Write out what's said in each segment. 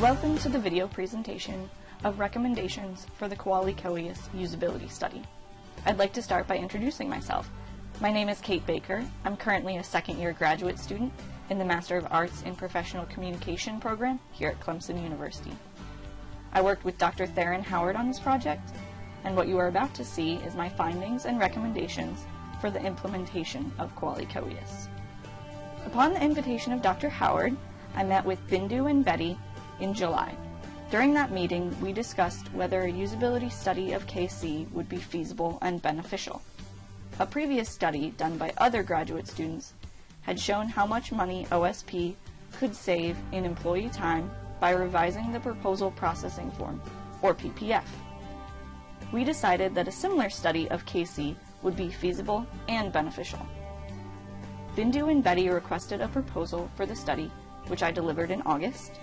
Welcome to the video presentation of recommendations for the Kuali Coeus usability study. I'd like to start by introducing myself. My name is Kate Baker. I'm currently a second-year graduate student in the Master of Arts in Professional Communication program here at Clemson University. I worked with Dr. Theron Howard on this project, and what you are about to see is my findings and recommendations for the implementation of Kuali Coeus. Upon the invitation of Dr. Howard, I met with Bindu and Betty in July. During that meeting, we discussed whether a usability study of KC would be feasible and beneficial. A previous study done by other graduate students had shown how much money OSP could save in employee time by revising the proposal processing form, or PPF. We decided that a similar study of KC would be feasible and beneficial. Bindu and Betty requested a proposal for the study, which I delivered in August.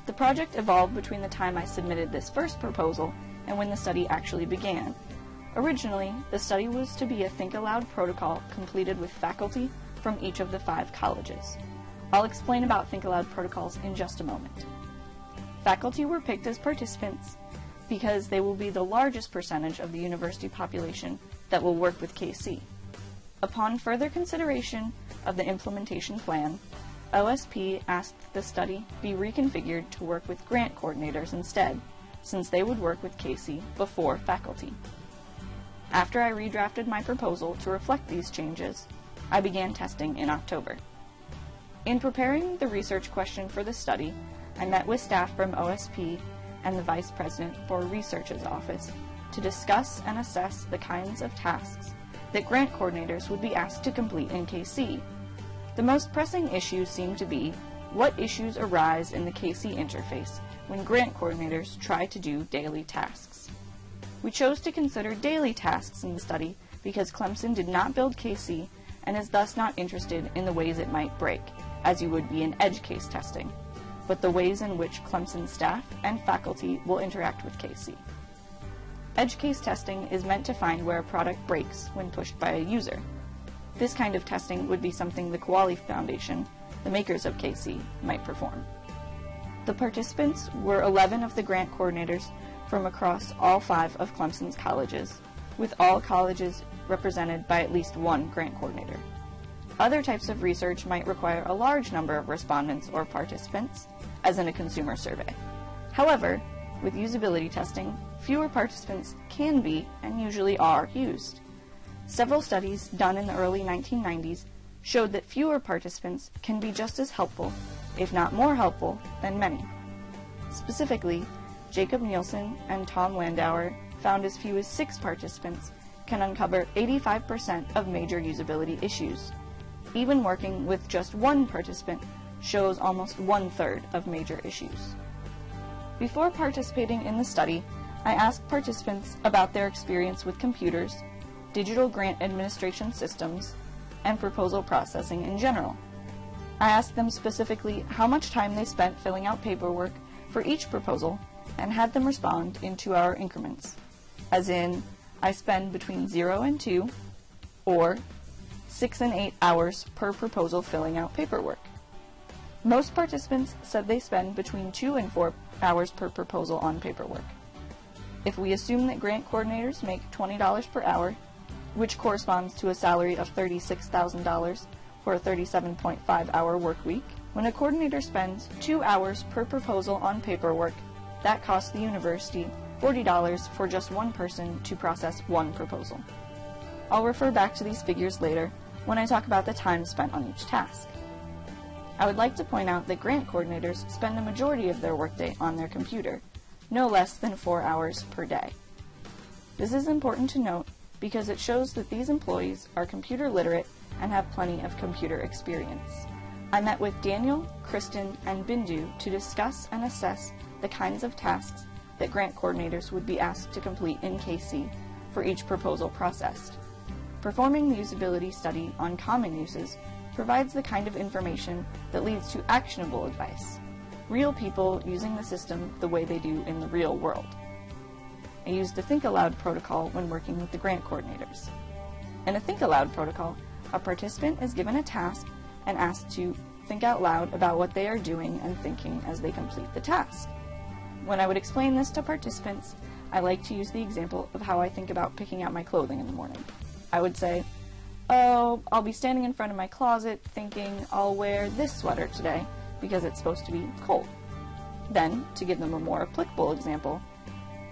The project evolved between the time I submitted this first proposal and when the study actually began. Originally, the study was to be a Think Aloud protocol completed with faculty from each of the 5 colleges. I'll explain about Think Aloud protocols in just a moment. Faculty were picked as participants because they will be the largest percentage of the university population that will work with KC. Upon further consideration of the implementation plan, OSP asked the study be reconfigured to work with grant coordinators instead, since they would work with KC before faculty. After I redrafted my proposal to reflect these changes, I began testing in October. In preparing the research question for the study, I met with staff from OSP and the Vice President for Research's office to discuss and assess the kinds of tasks that grant coordinators would be asked to complete in KC. The most pressing issues seem to be what issues arise in the KC interface when grant coordinators try to do daily tasks. We chose to consider daily tasks in the study because Clemson did not build KC and is thus not interested in the ways it might break, as you would be in edge case testing, but the ways in which Clemson staff and faculty will interact with KC. Edge case testing is meant to find where a product breaks when pushed by a user. This kind of testing would be something the Kuali Foundation, the makers of KC, might perform. The participants were 11 of the grant coordinators from across all 5 of Clemson's colleges, with all colleges represented by at least 1 grant coordinator. Other types of research might require a large number of respondents or participants, as in a consumer survey. However, with usability testing, fewer participants can be, and usually are, used. Several studies done in the early 1990s showed that fewer participants can be just as helpful, if not more helpful, than many. Specifically, Jacob Nielsen and Tom Landauer found as few as 6 participants can uncover 85% of major usability issues. Even working with just 1 participant shows almost 1/3 of major issues. Before participating in the study, I asked participants about their experience with computers, digital grant administration systems, and proposal processing in general. I asked them specifically how much time they spent filling out paperwork for each proposal and had them respond in 2-hour increments, as in, I spend between 0 and 2, or 6 and 8 hours per proposal filling out paperwork. Most participants said they spend between 2 and 4 hours per proposal on paperwork. If we assume that grant coordinators make $20 per hour, which corresponds to a salary of $36,000 for a 37.5-hour work week, when a coordinator spends 2 hours per proposal on paperwork, that costs the university $40 for just 1 person to process 1 proposal. I'll refer back to these figures later when I talk about the time spent on each task. I would like to point out that grant coordinators spend the majority of their workday on their computer, no less than 4 hours per day. This is important to note because it shows that these employees are computer literate and have plenty of computer experience. I met with Daniel, Kristen, and Bindu to discuss and assess the kinds of tasks that grant coordinators would be asked to complete in KC for each proposal processed. Performing the usability study on common uses provides the kind of information that leads to actionable advice, real people using the system the way they do in the real world. I used the Think Aloud protocol when working with the grant coordinators. In a Think Aloud protocol, a participant is given a task and asked to think out loud about what they are doing and thinking as they complete the task. When I would explain this to participants, I like to use the example of how I think about picking out my clothing in the morning. I would say, oh, I'll be standing in front of my closet thinking I'll wear this sweater today because it's supposed to be cold. Then, to give them a more applicable example,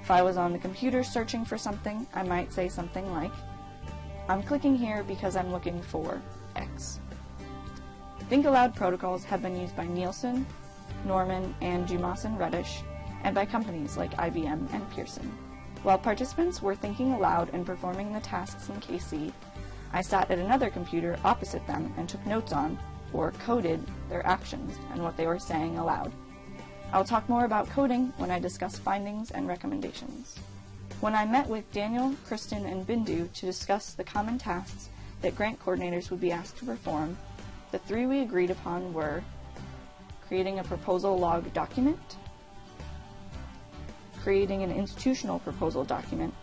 if I was on the computer searching for something, I might say something like, I'm clicking here because I'm looking for X. Think Aloud protocols have been used by Nielsen, Norman, and Dumas and Reddish, and by companies like IBM and Pearson. While participants were thinking aloud and performing the tasks in KC, I sat at another computer opposite them and took notes on, or coded, their actions and what they were saying aloud. I'll talk more about coding when I discuss findings and recommendations. When I met with Daniel, Kristen, and Bindu to discuss the common tasks that grant coordinators would be asked to perform, the three we agreed upon were creating a proposal log document, creating an institutional proposal document,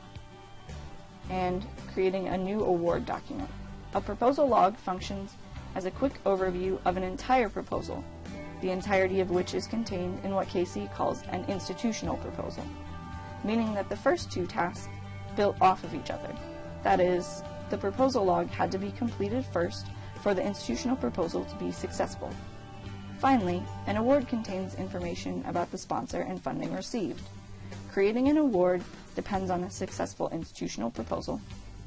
and creating a new award document. A proposal log functions as a quick overview of an entire proposal, the entirety of which is contained in what KC calls an institutional proposal, meaning that the first two tasks built off of each other. That is, the proposal log had to be completed first for the institutional proposal to be successful. Finally, an award contains information about the sponsor and funding received. Creating an award depends on a successful institutional proposal,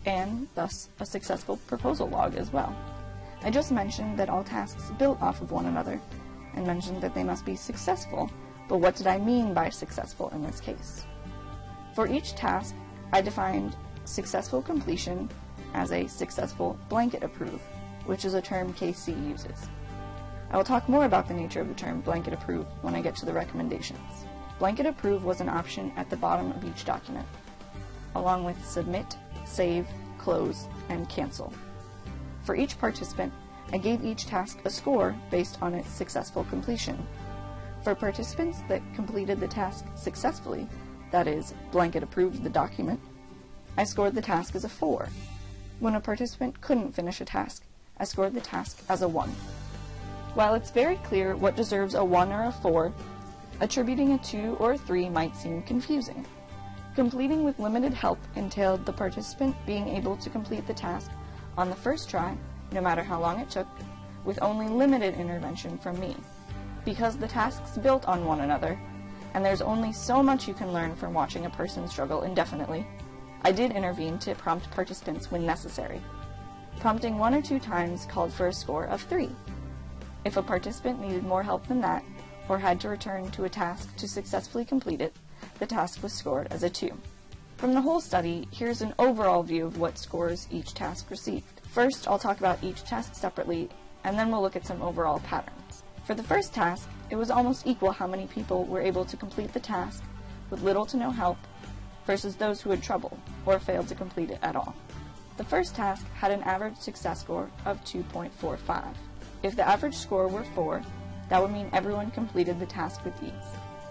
and thus a successful proposal log as well. I just mentioned that all tasks built off of one another, and mentioned that they must be successful, but what did I mean by successful in this case? For each task, I defined successful completion as a successful blanket approve, which is a term KC uses. I will talk more about the nature of the term blanket approve when I get to the recommendations. Blanket approve was an option at the bottom of each document, along with submit, save, close, and cancel. For each participant, I gave each task a score based on its successful completion. For participants that completed the task successfully, that is, blanket approved the document, I scored the task as a 4. When a participant couldn't finish a task, I scored the task as a 1. While it's very clear what deserves a 1 or a 4, attributing a 2 or a 3 might seem confusing. Completing with limited help entailed the participant being able to complete the task on the first try, no matter how long it took, with only limited intervention from me. Because the tasks built on one another, and there's only so much you can learn from watching a person struggle indefinitely, I did intervene to prompt participants when necessary. Prompting 1 or 2 times called for a score of 3. If a participant needed more help than that, or had to return to a task to successfully complete it, the task was scored as a 2. From the whole study, here's an overall view of what scores each task received. First, I'll talk about each task separately, and then we'll look at some overall patterns. For the first task, it was almost equal how many people were able to complete the task with little to no help versus those who had trouble or failed to complete it at all. The first task had an average success score of 2.45. If the average score were 4, that would mean everyone completed the task with ease.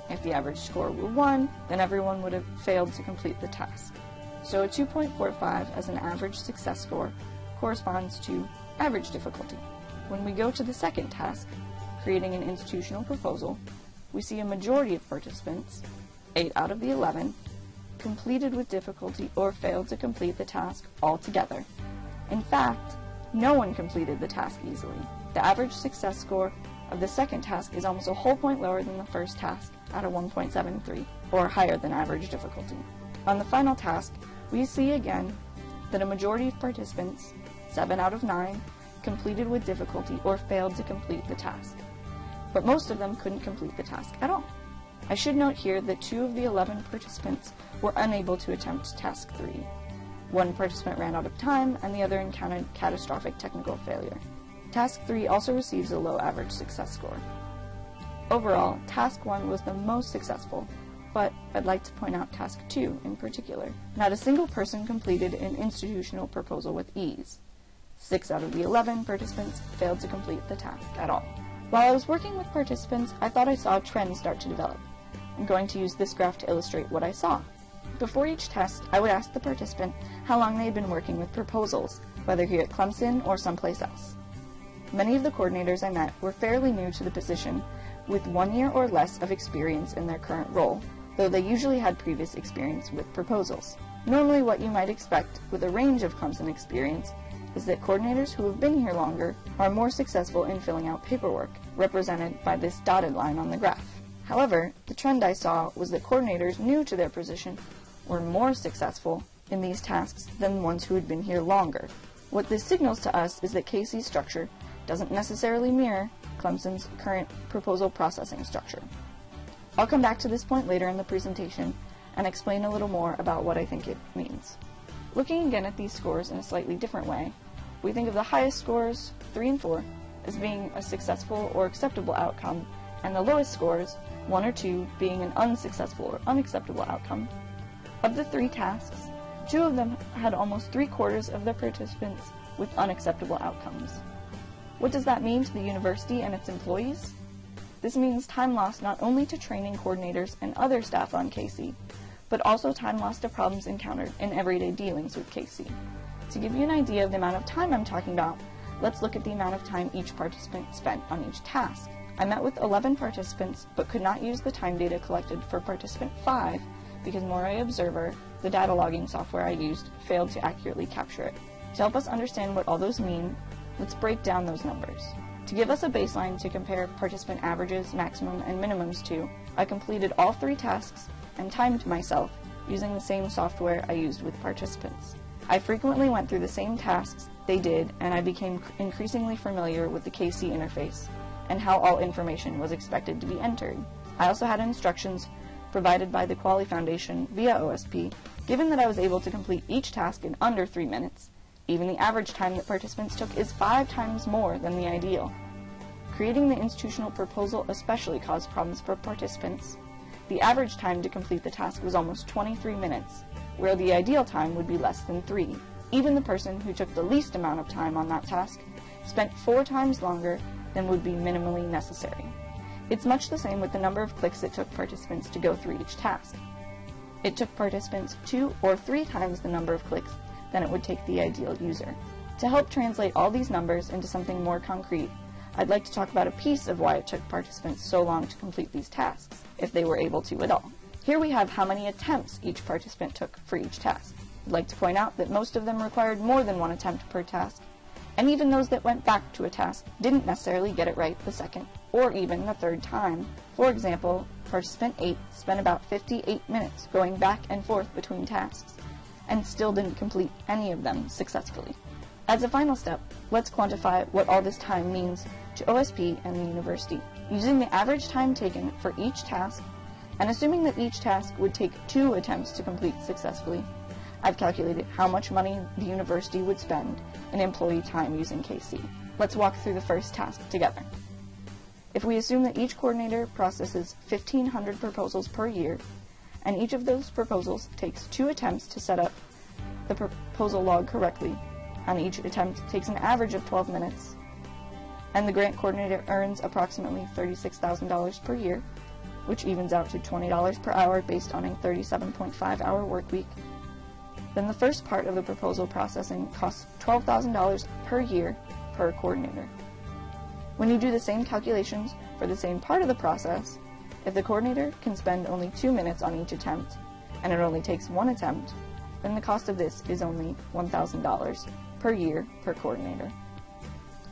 If the average score were 1, then everyone would have failed to complete the task. So a 2.45 as an average success score corresponds to average difficulty. When we go to the second task, creating an institutional proposal, we see a majority of participants, 8 out of the 11, completed with difficulty or failed to complete the task altogether. In fact, no one completed the task easily. The average success score of the second task is almost a whole point lower than the first task at a 1.73, or higher than average difficulty. On the final task, we see again that a majority of participants, 7 out of 9, completed with difficulty or failed to complete the task. But most of them couldn't complete the task at all. I should note here that 2 of the 11 participants were unable to attempt task 3. 1 participant ran out of time, and the other encountered catastrophic technical failure. Task 3 also receives a low average success score. Overall, Task 1 was the most successful, but I'd like to point out Task 2 in particular. Not a single person completed an institutional proposal with ease. 6 out of the 11 participants failed to complete the task at all. While I was working with participants, I thought I saw a trend start to develop. I'm going to use this graph to illustrate what I saw. Before each test, I would ask the participant how long they had been working with proposals, whether here at Clemson or someplace else. Many of the coordinators I met were fairly new to the position, with 1 year or less of experience in their current role, though they usually had previous experience with proposals. Normally what you might expect with a range of Clemson experience is that coordinators who have been here longer are more successful in filling out paperwork, represented by this dotted line on the graph. However, the trend I saw was that coordinators new to their position were more successful in these tasks than ones who had been here longer. What this signals to us is that KC's structure doesn't necessarily mirror Clemson's current proposal processing structure. I'll come back to this point later in the presentation and explain a little more about what I think it means. Looking again at these scores in a slightly different way, we think of the highest scores, 3 and 4, as being a successful or acceptable outcome, and the lowest scores, 1 or 2, being an unsuccessful or unacceptable outcome. Of the 3 tasks, 2 of them had almost 3/4 of their participants with unacceptable outcomes. What does that mean to the university and its employees? This means time lost not only to training coordinators and other staff on KC, but also time lost to problems encountered in everyday dealings with KC. To give you an idea of the amount of time I'm talking about, let's look at the amount of time each participant spent on each task. I met with 11 participants, but could not use the time data collected for participant 5 because Moray Observer, the data logging software I used, failed to accurately capture it. To help us understand what all those mean, let's break down those numbers. To give us a baseline to compare participant averages, maximum, and minimums to, I completed all 3 tasks and timed myself using the same software I used with participants. I frequently went through the same tasks they did, and I became increasingly familiar with the KC interface and how all information was expected to be entered. I also had instructions provided by the Kuali Foundation via OSP. Given that I was able to complete each task in under 3 minutes, even the average time that participants took is 5 times more than the ideal. Creating the institutional proposal especially caused problems for participants. The average time to complete the task was almost 23 minutes, where the ideal time would be less than 3. Even the person who took the least amount of time on that task spent 4 times longer than would be minimally necessary. It's much the same with the number of clicks it took participants to go through each task. It took participants 2 or 3 times the number of clicks than it would take the ideal user. To help translate all these numbers into something more concrete, I'd like to talk about a piece of why it took participants so long to complete these tasks, if they were able to at all. Here we have how many attempts each participant took for each task. I'd like to point out that most of them required more than 1 attempt per task, and even those that went back to a task didn't necessarily get it right the second or even the 3rd time. For example, participant 8 spent about 58 minutes going back and forth between tasks, and still didn't complete any of them successfully. As a final step, let's quantify what all this time means to OSP and the university. Using the average time taken for each task, and assuming that each task would take 2 attempts to complete successfully, I've calculated how much money the university would spend in employee time using KC. Let's walk through the first task together. If we assume that each coordinator processes 1,500 proposals per year, and each of those proposals takes 2 attempts to set up the proposal log correctly, and each attempt takes an average of 12 minutes, and the grant coordinator earns approximately $36,000 per year, which evens out to $20 per hour based on a 37.5-hour work week, then the first part of the proposal processing costs $12,000 per year per coordinator. When you do the same calculations for the same part of the process, if the coordinator can spend only 2 minutes on each attempt, and it only takes 1 attempt, then the cost of this is only $1,000 per year per coordinator.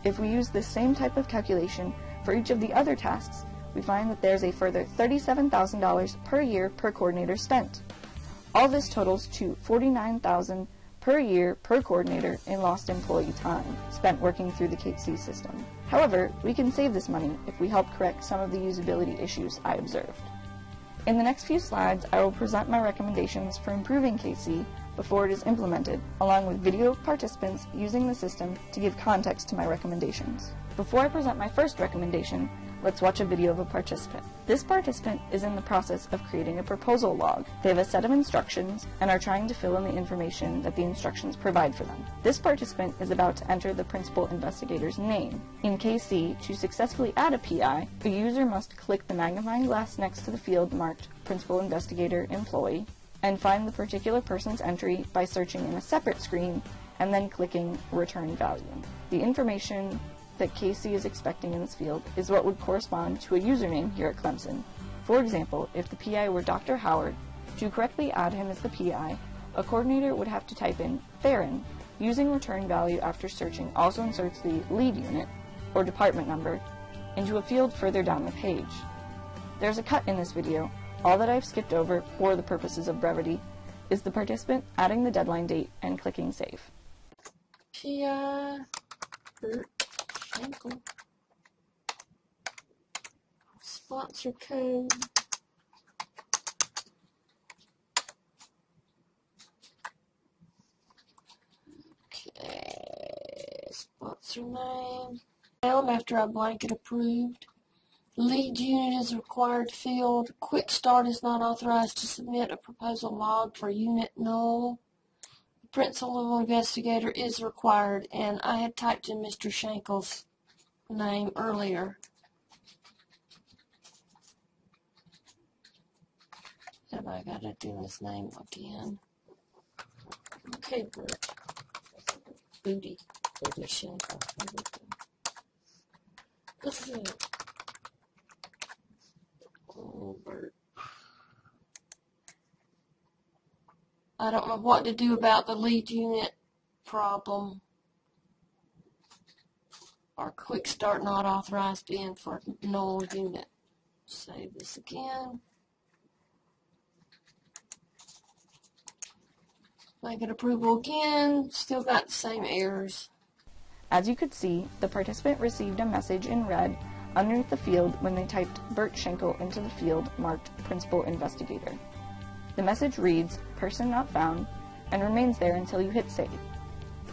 If we use this same type of calculation for each of the other tasks, we find that there's a further $37,000 per year per coordinator spent. All this totals to $49,000 per year per coordinator in lost employee time spent working through the KC system. However, we can save this money if we help correct some of the usability issues I observed. In the next few slides, I will present my recommendations for improving KC before it is implemented, along with video of participants using the system to give context to my recommendations. Before I present my first recommendation, let's watch a video of a participant. This participant is in the process of creating a proposal log. They have a set of instructions and are trying to fill in the information that the instructions provide for them. This participant is about to enter the principal investigator's name. In KC, to successfully add a PI, the user must click the magnifying glass next to the field marked Principal Investigator Employee and find the particular person's entry by searching in a separate screen and then clicking Return Value. The information that Casey is expecting in this field is what would correspond to a username here at Clemson. For example, if the PI were Dr. Howard, to correctly add him as the PI, a coordinator would have to type in Theron. Using return value after searching also inserts the lead unit, or department number, into a field further down the page. There's a cut in this video. All that I've skipped over, for the purposes of brevity, is the participant adding the deadline date and clicking save. PI Bert Schenkel sponsor code sponsor name. After I blanket approved. Lead unit is a required field. Quick start is not authorized to submit a proposal log for unit null. The principal investigator is required, and I had typed in Mr. Schenkel's name earlier. Have I got to do his name again? Okay, Bert. Booty Schenkel. Okay. Oh, Bert. I don't know what to do about the lead unit problem. Or quick start not authorized in for null unit. Save this again. Blanket approval again. Still got the same errors. As you could see, the participant received a message in red underneath the field when they typed Bert Schenkel into the field marked Principal Investigator. The message reads, "Person not found," and remains there until you hit save.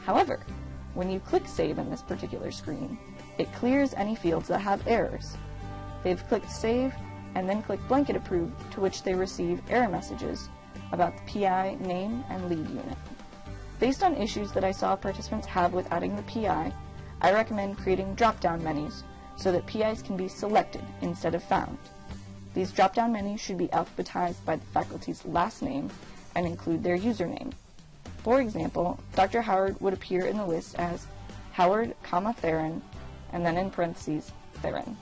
However, when you click save in this particular screen, it clears any fields that have errors. They've clicked save and then clicked blanket approve, to which they receive error messages about the PI name and lead unit. Based on issues that I saw participants have with adding the PI, I recommend creating drop-down menus so that PIs can be selected instead of found. These drop-down menus should be alphabetized by the faculty's last name and include their username. For example, Dr. Howard would appear in the list as Howard, Theron, and then in parentheses, Theron.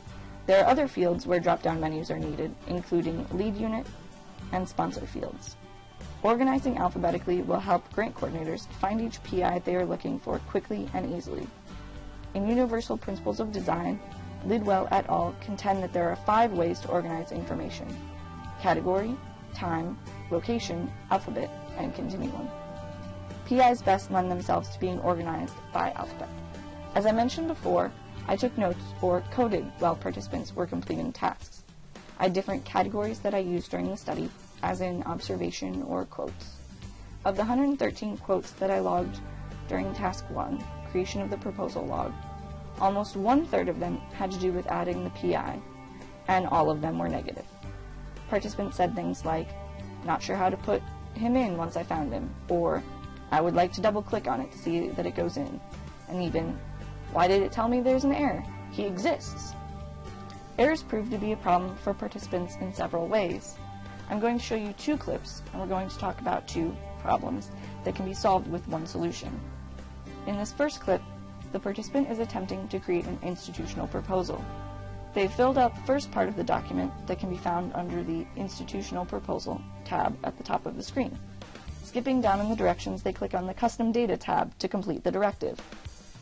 There are other fields where drop-down menus are needed, including lead unit and sponsor fields. Organizing alphabetically will help grant coordinators find each PI they are looking for quickly and easily. In Universal Principles of Design, Lidwell et al. Contend that there are 5 ways to organize information: category, time, location, alphabet, and continuum. PIs best lend themselves to being organized by alphabet. As I mentioned before, I took notes or coded while participants were completing tasks. I had different categories that I used during the study, as in observation or quotes. Of the 113 quotes that I logged during Task 1, creation of the proposal log, almost 1/3 of them had to do with adding the PI, and all of them were negative. Participants said things like, "Not sure how to put him in once I found him," or "I would like to double-click on it to see that it goes in," and even, "Why did it tell me there's an error? He exists." Errors proved to be a problem for participants in several ways. I'm going to show you 2 clips, and we're going to talk about 2 problems that can be solved with one solution. In this first clip, the participant is attempting to create an institutional proposal. They've filled out the first part of the document that can be found under the Institutional Proposal tab at the top of the screen. Skipping down in the directions, they click on the Custom Data tab to complete the directive.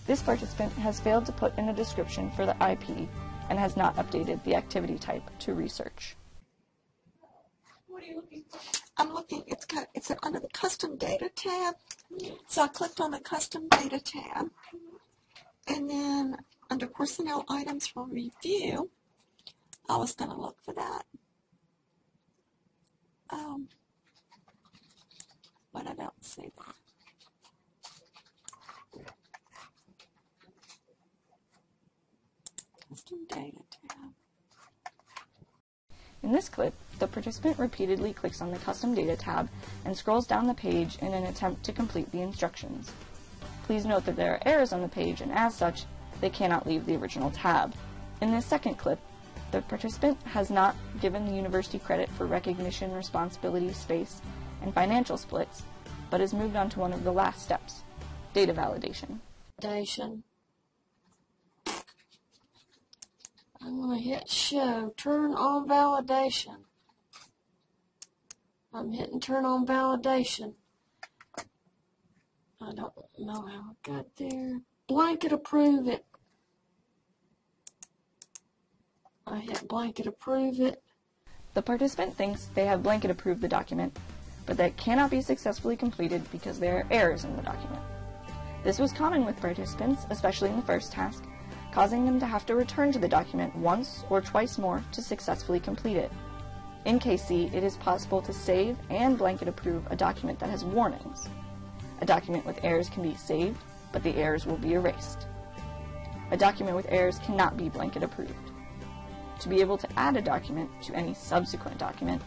This participant has failed to put in a description for the IP and has not updated the activity type to research. What are you looking for? I'm looking, it's under the Custom Data tab. So I clicked on the Custom Data tab. And then under Personnel Items for Review, I was going to look for that. But I don't see that. Custom Data tab. In this clip, the participant repeatedly clicks on the Custom Data tab and scrolls down the page in an attempt to complete the instructions. Please note that there are errors on the page, and as such, they cannot leave the original tab. In this second clip, the participant has not given the university credit for recognition, responsibility, space, and financial splits, but has moved on to one of the last steps, data validation. I'm going to hit show, turn on validation. I'm hitting turn on validation. I don't know how I got there. Blanket approve it. I hit blanket approve it. The participant thinks they have blanket approved the document, but that cannot be successfully completed because there are errors in the document. This was common with participants, especially in the first task, causing them to have to return to the document once or twice more to successfully complete it. In KC, it is possible to save and blanket approve a document that has warnings. A document with errors can be saved, but the errors will be erased. A document with errors cannot be blanket approved. To be able to add a document to any subsequent document,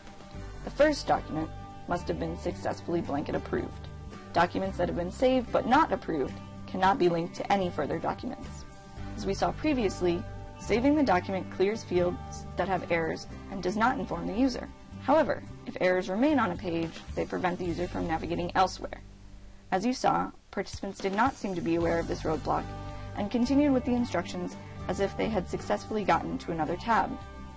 the first document must have been successfully blanket approved. Documents that have been saved but not approved cannot be linked to any further documents. As we saw previously, saving the document clears fields that have errors and does not inform the user. However, if errors remain on a page, they prevent the user from navigating elsewhere. As you saw, participants did not seem to be aware of this roadblock and continued with the instructions as if they had successfully gotten to another tab.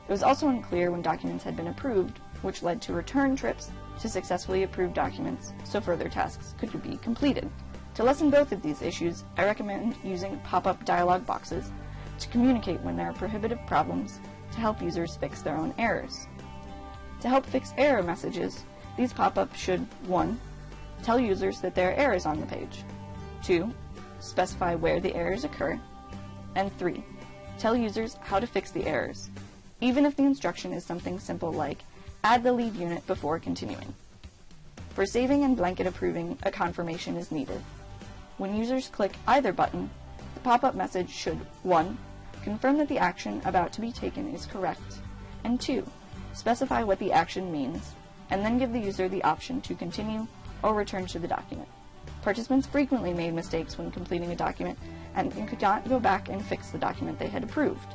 It was also unclear when documents had been approved, which led to return trips to successfully approved documents so further tasks could be completed. To lessen both of these issues, I recommend using pop-up dialog boxes to communicate when there are prohibitive problems to help users fix their own errors. To help fix error messages, these pop-ups should 1. Tell users that there are errors on the page, 2. Specify where the errors occur, and 3. Tell users how to fix the errors, even if the instruction is something simple like add the lead unit before continuing. For saving and blanket approving, a confirmation is needed. When users click either button, the pop-up message should 1. Confirm that the action about to be taken is correct, and 2. Specify what the action means, and then give the user the option to continue or return to the document. Participants frequently made mistakes when completing a document and could not go back and fix the document they had approved.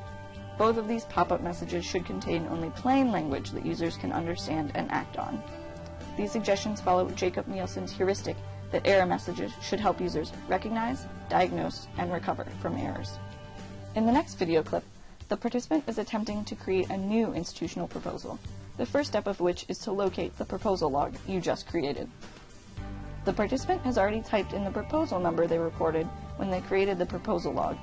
Both of these pop-up messages should contain only plain language that users can understand and act on. These suggestions follow Jacob Nielsen's heuristic that error messages should help users recognize, diagnose, and recover from errors. In the next video clip, the participant is attempting to create a new institutional proposal, the first step of which is to locate the proposal log you just created. The participant has already typed in the proposal number they reported when they created the proposal log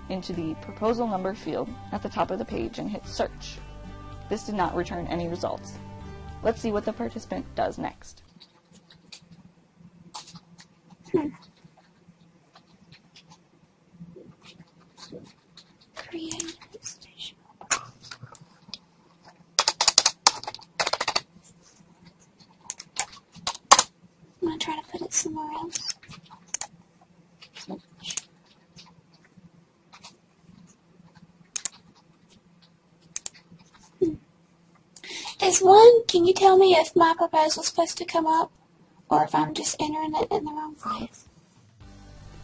into the proposal number field at the top of the page and hit search. This did not return any results. Let's see what the participant does next. Create station. I'm going to try to put it somewhere else. Can you tell me if my proposal is supposed to come up or if I'm just entering it in the wrong place?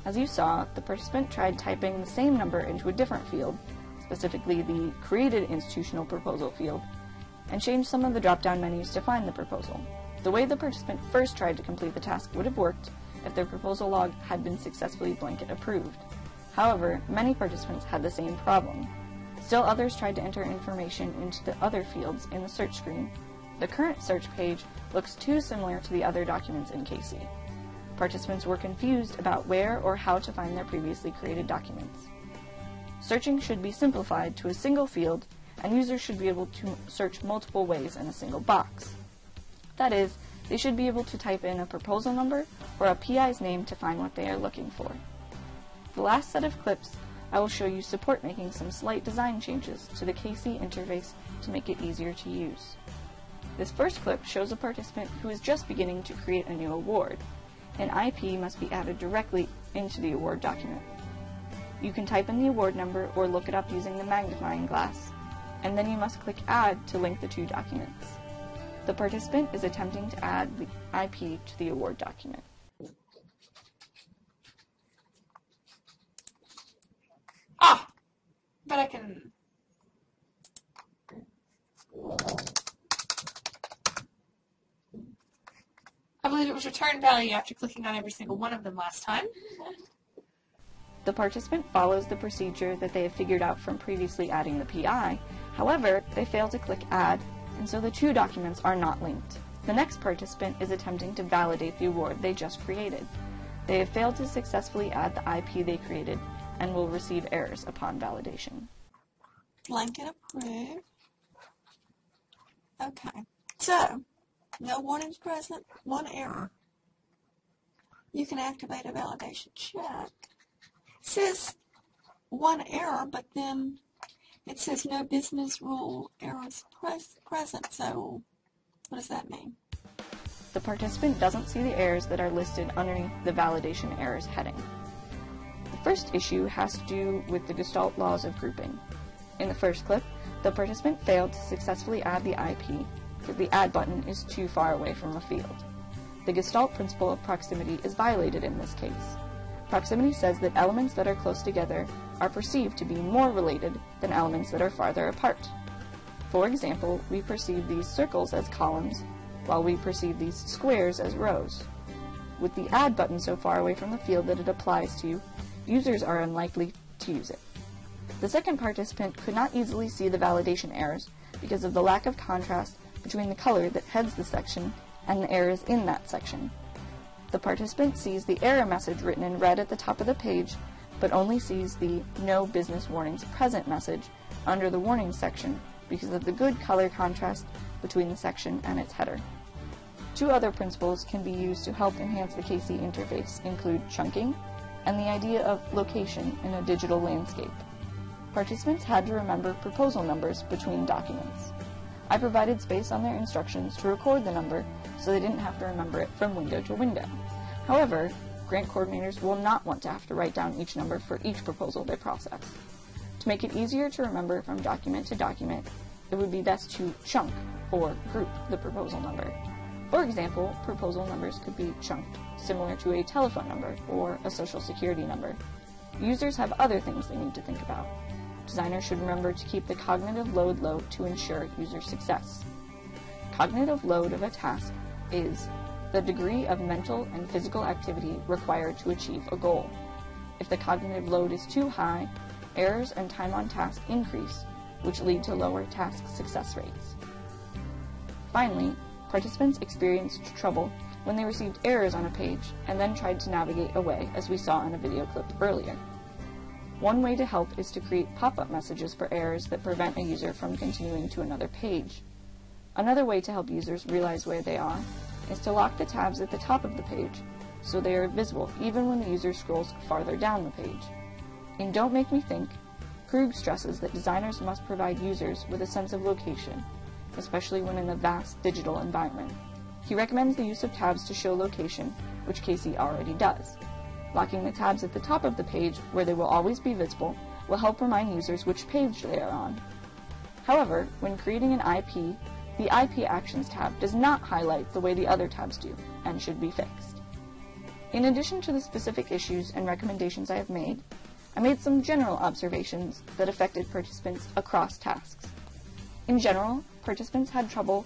As you saw, the participant tried typing the same number into a different field, specifically the Created Institutional Proposal field, and changed some of the drop-down menus to find the proposal. The way the participant first tried to complete the task would have worked if their proposal log had been successfully blanket approved. However, many participants had the same problem. Still others tried to enter information into the other fields in the search screen. The current search page looks too similar to the other documents in KC. Participants were confused about where or how to find their previously created documents. Searching should be simplified to a single field, and users should be able to search multiple ways in a single box. That is, they should be able to type in a proposal number or a PI's name to find what they are looking for. The last set of clips, I will show you support making some slight design changes to the KC interface to make it easier to use. This first clip shows a participant who is just beginning to create a new award. An IP must be added directly into the award document. You can type in the award number or look it up using the magnifying glass, and then you must click Add to link the two documents. The participant is attempting to add the IP to the award document. But I can... I believe it was return value after clicking on every single one of them last time. The participant follows the procedure that they have figured out from previously adding the PI. However, they fail to click Add, and so the two documents are not linked. The next participant is attempting to validate the award they just created. They have failed to successfully add the IP they created and will receive errors upon validation. Blanket approved. Okay, so no warnings present, one error. You can activate a validation check. It says one error, but then it says no business rule errors present. So what does that mean? The participant doesn't see the errors that are listed underneath the validation errors heading. The first issue has to do with the Gestalt laws of grouping. In the first clip, the participant failed to successfully add the IP, for the Add button is too far away from a field. The Gestalt principle of proximity is violated in this case. Proximity says that elements that are close together are perceived to be more related than elements that are farther apart. For example, we perceive these circles as columns, while we perceive these squares as rows. With the Add button so far away from the field that it applies to, users are unlikely to use it. The second participant could not easily see the validation errors because of the lack of contrast between the color that heads the section and the errors in that section. The participant sees the error message written in red at the top of the page, but only sees the No Business Warnings Present message under the Warnings section because of the good color contrast between the section and its header. Two other principles can be used to help enhance the KC interface include chunking and the idea of location in a digital landscape. Participants had to remember proposal numbers between documents. I provided space on their instructions to record the number so they didn't have to remember it from window to window. However, grant coordinators will not want to have to write down each number for each proposal they process. To make it easier to remember from document to document, it would be best to chunk or group the proposal number. For example, proposal numbers could be chunked, similar to a telephone number or a social security number. Users have other things they need to think about. Designers should remember to keep the cognitive load low to ensure user success. Cognitive load of a task is the degree of mental and physical activity required to achieve a goal. If the cognitive load is too high, errors and time on task increase, which lead to lower task success rates. Finally, participants experienced trouble when they received errors on a page and then tried to navigate away, as we saw in a video clip earlier. One way to help is to create pop-up messages for errors that prevent a user from continuing to another page. Another way to help users realize where they are is to lock the tabs at the top of the page so they are visible even when the user scrolls farther down the page. In Don't Make Me Think, Krug stresses that designers must provide users with a sense of location, especially when in a vast digital environment. He recommends the use of tabs to show location, which KC already does. Locking the tabs at the top of the page, where they will always be visible, will help remind users which page they are on. However, when creating an IP, the IP Actions tab does not highlight the way the other tabs do, and should be fixed. In addition to the specific issues and recommendations I have made, I made some general observations that affected participants across tasks. In general, participants had trouble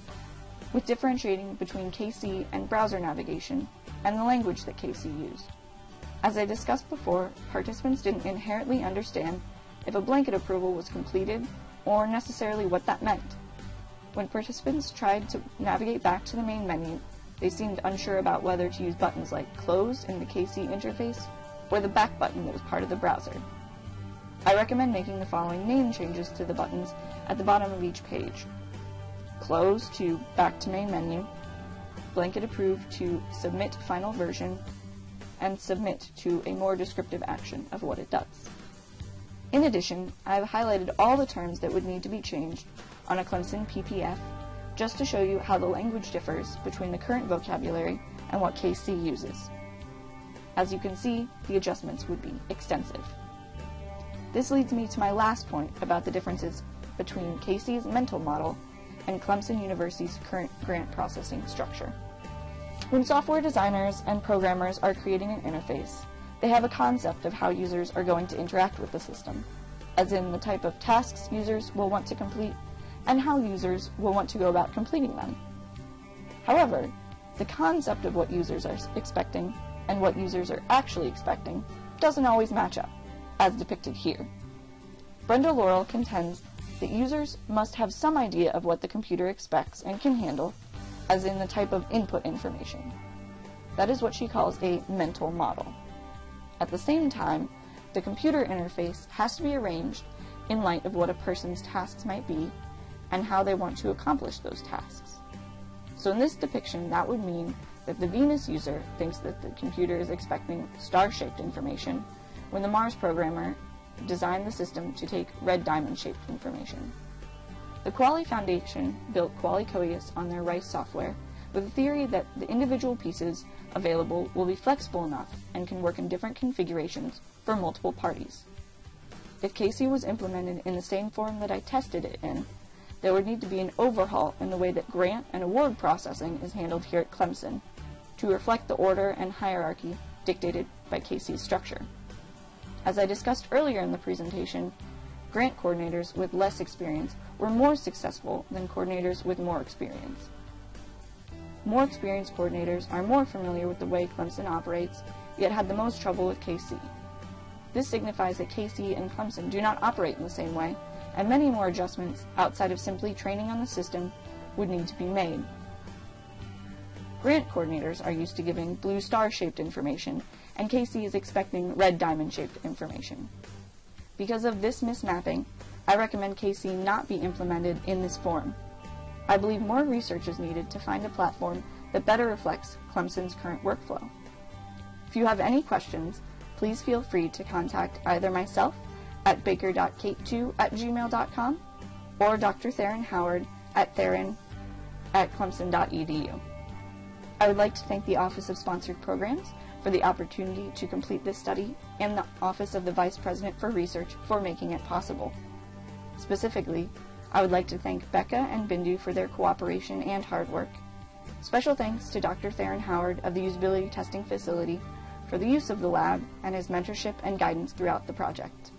with differentiating between KC and browser navigation, and the language that KC used. As I discussed before, participants didn't inherently understand if a blanket approval was completed or necessarily what that meant. When participants tried to navigate back to the main menu, they seemed unsure about whether to use buttons like Close in the KC interface or the back button that was part of the browser. I recommend making the following name changes to the buttons at the bottom of each page. Close to Back to Main Menu, Blanket Approved to Submit Final Version, and Submit to a more descriptive action of what it does. In addition, I have highlighted all the terms that would need to be changed on a Clemson PPF just to show you how the language differs between the current vocabulary and what KC uses. As you can see, the adjustments would be extensive. This leads me to my last point about the differences between KC's mental model and Clemson University's current grant processing structure. When software designers and programmers are creating an interface, they have a concept of how users are going to interact with the system, as in the type of tasks users will want to complete and how users will want to go about completing them. However, the concept of what users are expecting and what users are actually expecting doesn't always match up. as depicted here. Brenda Laurel contends that users must have some idea of what the computer expects and can handle, as in the type of input information. That is what she calls a mental model. At the same time, the computer interface has to be arranged in light of what a person's tasks might be and how they want to accomplish those tasks. So in this depiction, that would mean that the Venus user thinks that the computer is expecting star-shaped information, when the Mars programmer designed the system to take red diamond-shaped information. The Kuali Foundation built Kuali Coeus on their RICE software with a theory that the individual pieces available will be flexible enough and can work in different configurations for multiple parties. If Casey was implemented in the same form that I tested it in, there would need to be an overhaul in the way that grant and award processing is handled here at Clemson to reflect the order and hierarchy dictated by Casey's structure. As I discussed earlier in the presentation, grant coordinators with less experience were more successful than coordinators with more experience. More experienced coordinators are more familiar with the way Clemson operates, yet had the most trouble with KC. This signifies that KC and Clemson do not operate in the same way, and many more adjustments outside of simply training on the system would need to be made. Grant coordinators are used to giving blue star-shaped information, and KC is expecting red diamond-shaped information. Because of this mismapping, I recommend KC not be implemented in this form. I believe more research is needed to find a platform that better reflects Clemson's current workflow. If you have any questions, please feel free to contact either myself at baker.kate2@gmail.com or Dr. Theron Howard at theron@clemson.edu. I would like to thank the Office of Sponsored Programs for the opportunity to complete this study and the Office of the Vice President for Research for making it possible. Specifically, I would like to thank Becca and Bindu for their cooperation and hard work. Special thanks to Dr. Theron Howard of the Usability Testing Facility for the use of the lab and his mentorship and guidance throughout the project.